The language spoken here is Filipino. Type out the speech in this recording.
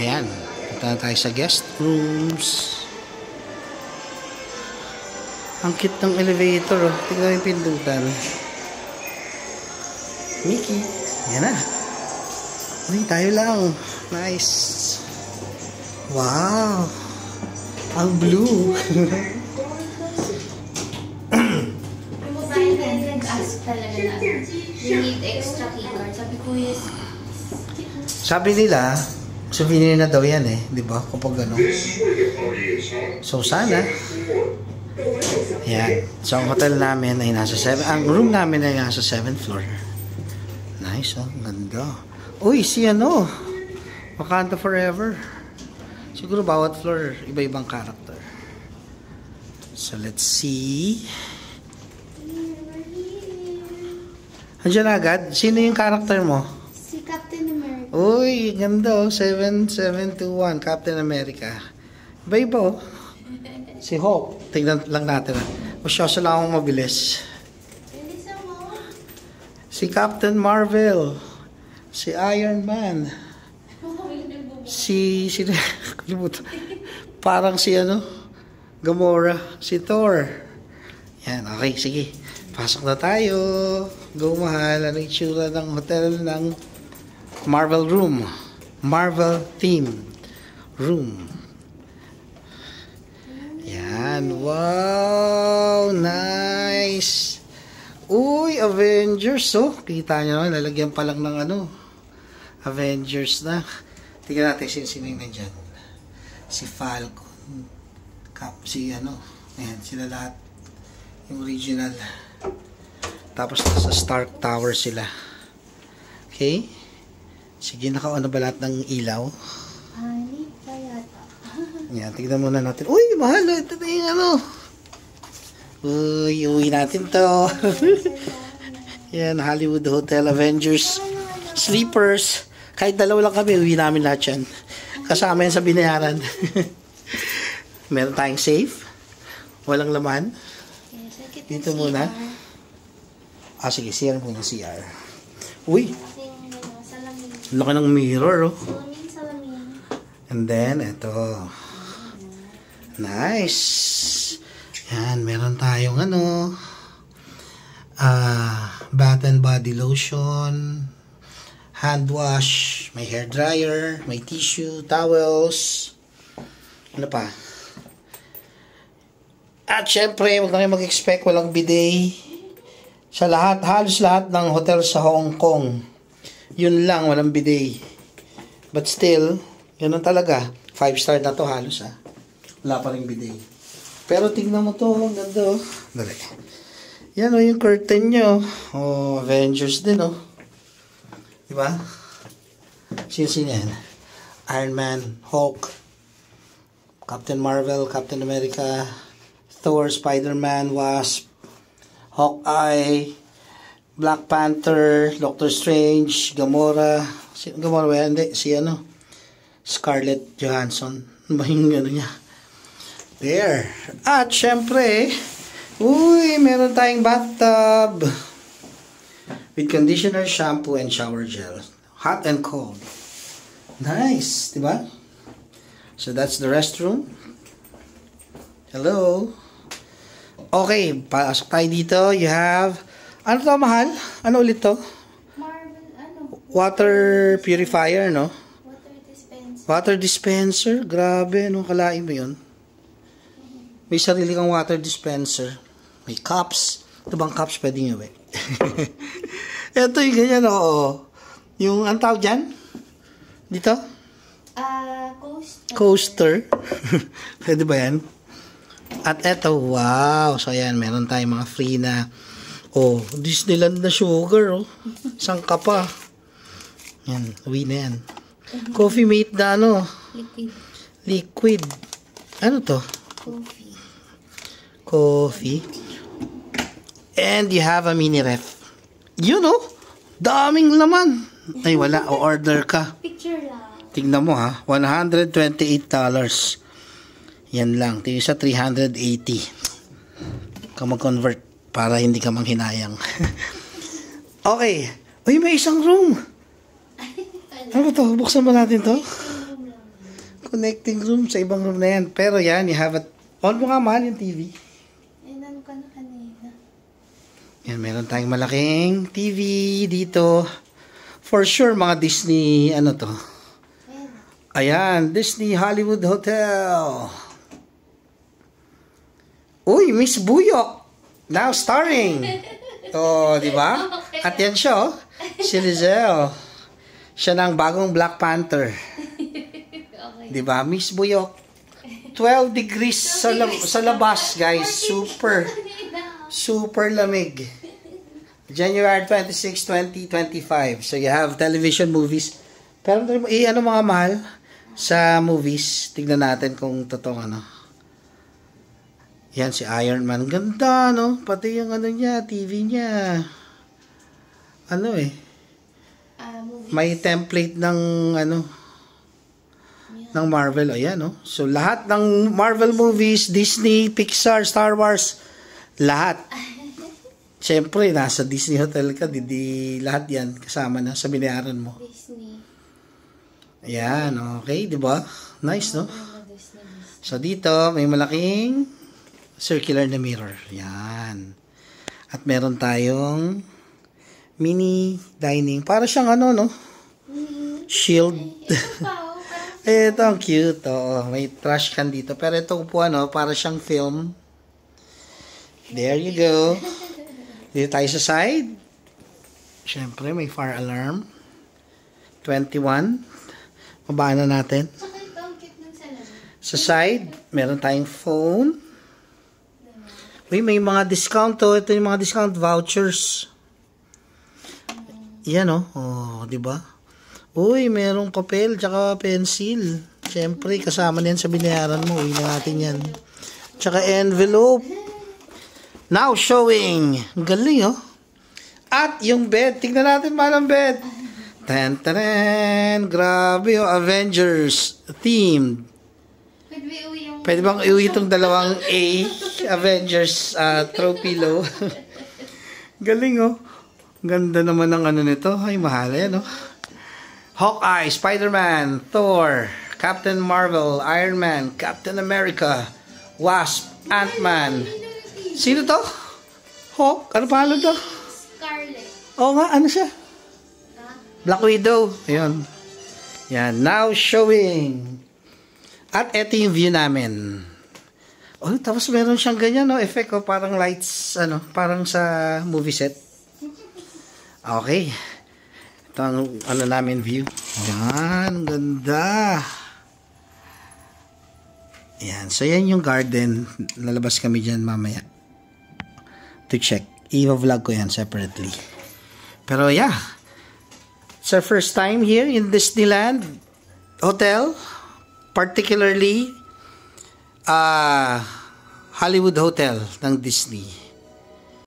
Ayan. Punta na tayo sa guest rooms. Ang cute ng elevator. Oh. Tignan yung pindutan. Mickey. Ayan na. Uy, tayo lang. Nice. Wow. Ang blue. Ask talaga na we need extra keycard. Sabi ko, yes. Sabi nila, souvenir na daw yan eh. Di ba? Kapag ano. So, sana. Ayan. So, ang hotel namin ay nasa 7. Ang room namin ay nasa 7th floor. Nice, oh. Ganda. Uy, si ano. Wakanda Forever. Siguro bawat floor, iba-ibang character. So, let's see. Andiyan agad? Sino yung character mo? Si Captain America. Uy, ganda oh. 7721, Captain America. Iba-iba oh. Si Hulk. Tingnan lang natin. Masyasa lang akong mabilis. Si Captain Marvel. Si Iron Man. Si parang si ano? Gamora. Si Thor. Yan, okay, sige. Pasok na tayo. Go, mahal. Ano yung itsura ng hotel ng Marvel Room? Marvel Theme Room. Yan. Wow! Nice! Uy, Avengers. Oh, kita nyo naman. Lalagyan pa lang ng ano. Avengers na. Tingnan natin sino yung nandyan. Si Falcon. Si ano. Ayan, sila lahat. Yung original. Tapos sa Stark Tower sila. Okay? Sige, naka-on na ba lahat ng ilaw? Ani pa yata. Yan, tignan muna natin. Uy, mahal! Ito na yung ano. Uy natin to. Yan, Hollywood Hotel Avengers Sleepers. Kahit dalawa lang kami, uwi namin lahat yan. Kasama yan sa binayaran. Meron tayong safe. Walang laman. Dito muna. Sige, CR muna, CR. Uy! Laki ng mirror, oh. And then, ito. Nice! Yan, meron tayong ano, bath and body lotion, hand wash, may hair dryer, may tissue, towels. Ano pa? At syempre, huwag na kayo mag-expect, walang bidet. Sa lahat, halos lahat ng hotel sa Hong Kong, yun lang, walang bidet. But still, yun lang talaga. 5-star na to halos ah. Wala pa rin bidet. Pero tingnan mo to, ang ganda oh. Dali. Yan oh, yung curtain nyo. Oh, Avengers din oh. Diba? Sino yan? Iron Man, Hulk, Captain Marvel, Captain America, Thor, Spider-Man, Wasp, Hawkeye, Black Panther, Doctor Strange, Gamora. Gamora ba yan? Hindi. Si ano? Scarlett Johansson. Ano ba yung ano niya? There. At syempre, uy, meron tayong bathtub. With conditioner, shampoo, and shower gel. Hot and cold. Nice. Diba? So that's the restroom. Hello. Okay, pasok tayo dito. You have, ano to mahal? Ano ulit to? Marvel, ano? Water purifier, no? Water dispenser. Water dispenser? Grabe, anong kalain mo yun? May sarili kang water dispenser. May cups. Ito bang cups pwede nyo ba? Ito yung ganyan, oo. Yung, ang tawag dyan? Dito? Coaster. Coaster. Pwede ba yan? At eto, wow. So, ayan, meron tayong mga free na, Disneyland na sugar, oh. Saan ka pa? Yan, uwi na yan. Coffee mate na, ano? Liquid. Ano to? Coffee. And you have a mini ref. Yun, oh. Daming laman. Ay, wala. O-order ka. Picture lang. Tingnan mo, ha. $128. Yan lang. Tingnan sa 380. Ka mag-convert para hindi ka manghinayang. Okay. Uy, may isang room. Ano ba to? Buksan ba natin to? connecting room sa ibang room na yan. Pero yan, you have it. On mo nga, mahal yung TV. Ano ka na kanina? Yan, meron tayong malaking TV dito. For sure, mga Disney, ano to? Ayan, Disney Hollywood Hotel. Uy, Miss Buyok. Now starring. Oh, di ba? Okay. At yan siya, oh. Si Lizelle. Siya ng bagong Black Panther. Okay. Di ba? Miss Buyok. 12 degrees sa labas, guys. Super lamig. January 26, 2025. So, you have television movies. Pero, ano mga mahal? Sa movies, tignan natin kung totoo ano. Yan, si Iron Man. Ganda, no? Pati yung ano niya, TV niya. Ano eh. May template ng ano, ng Marvel. Ayan, no? So, lahat ng Marvel movies, Disney, Pixar, Star Wars, lahat. Siyempre, nasa Disney Hotel ka, di lahat yan kasama na sa binayaran mo. Disney. Ayan, okay, di ba? Nice, no? So, dito, may malaking circular na mirror. Yan. At meron tayong mini dining. Para siyang ano, no? Shield. Ito, ang cute. Oh. May trash can dito. Pero ito po, ano, para siyang film. There you go. Dito tayo sa side. Siyempre, may fire alarm. 21. Mabaan na natin. Sa side, meron tayong phone. Uy, may mga discount to. Ito yung mga discount vouchers. Yan, oh. Oh, di ba? Uy, merong papel tsaka pencil. Siyempre, kasama na yan sa binayaran mo. Uy na natin yan. Tsaka envelope. Now showing. Galing, oh. At yung bed. Tingnan natin ba ng bed? Tan-taran! Grabe, oh. Avengers themed. Pwede bang iuwi itong dalawang A? Avengers throw pillow. Galing, oh. Ganda naman ng ano nito. Ay, mahal yan, oh. Hawkeye, Spider-Man, Thor, Captain Marvel, Iron Man, Captain America, Wasp, Ant-Man. Sino to? Hawk? Ano pangalan to? Scarlet. Oo nga, ano siya? Black Widow. Ayun. Yan, now showing. At eto yung view namin. Oh, tapos meron siyang ganyan, no? Effect, oh, parang lights, ano, parang sa movie set. Okay. Ito ang, ano namin, view. Yan, ganda. Yan, so yan yung garden. Lalabas kami dyan mamaya. To check. I-vlog ko yan separately. Pero yeah. It's our first time here in Disneyland Hotel. Particularly Hollywood Hotel ng Disney.